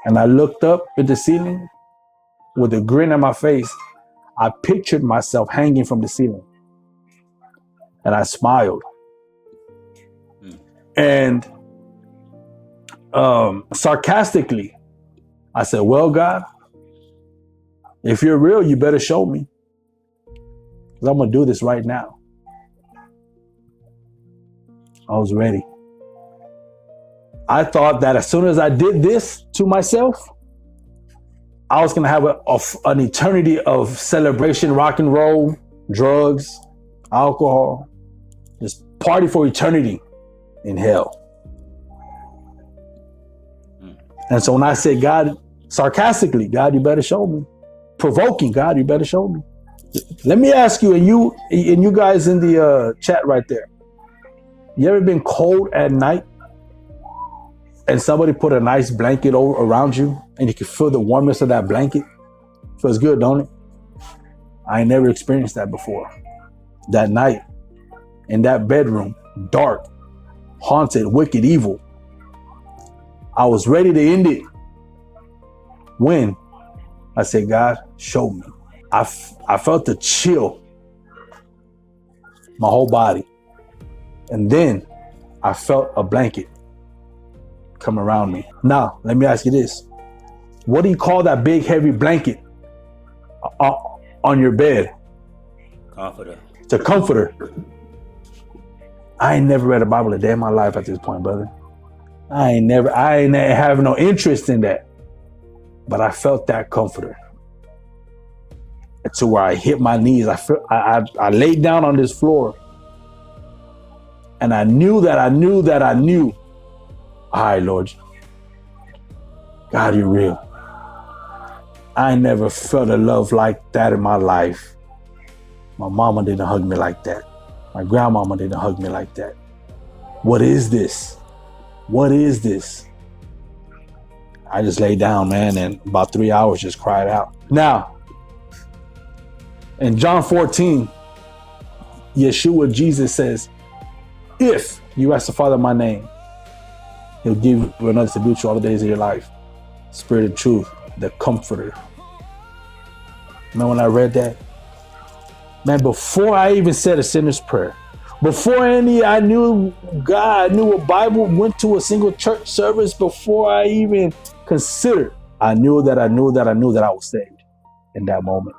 And I looked up at the ceiling with a grin on my face. I pictured myself hanging from the ceiling. And I smiled. And sarcastically, I said, well, God, if you're real, you better show me. Because I'm going to do this right now. I was ready. I thought that as soon as I did this to myself, I was going to have an eternity of celebration, rock and roll, drugs, alcohol, just party for eternity in hell. And so when I said, God, sarcastically, God, you better show me. Provoking, God, you better show me. Let me ask you, and you guys in the chat right there, you ever been cold at night and somebody put a nice blanket around you and you can feel the warmness of that blanket? Feels good, don't it? I ain't never experienced that before. That night in that bedroom, dark, haunted, wicked, evil, I was ready to end it when I said, God, show me. I felt the chill, my whole body. And then I felt a blanket come around me. Now, let me ask you this. What do you call that big, heavy blanket on your bed? Comforter. It's a comforter. I ain't never read a Bible a day in my life at this point, brother. I ain't have no interest in that. But I felt that comforter. To where I hit my knees. I laid down on this floor. And I knew. All right, Lord. God, you're real. I never felt a love like that in my life. My mama didn't hug me like that. My grandmama didn't hug me like that. What is this? What is this? I just laid down, man, and about 3 hours just cried out. Now, in John 14, Yeshua, Jesus says, if you ask the Father in my name, he'll give you another to be with you all the days of your life. Spirit of truth, the comforter. Man, when I read that, man, before I even said a sinner's prayer, before I knew God, I knew a Bible, went to a single church service, before I even considered, I knew that I was saved in that moment.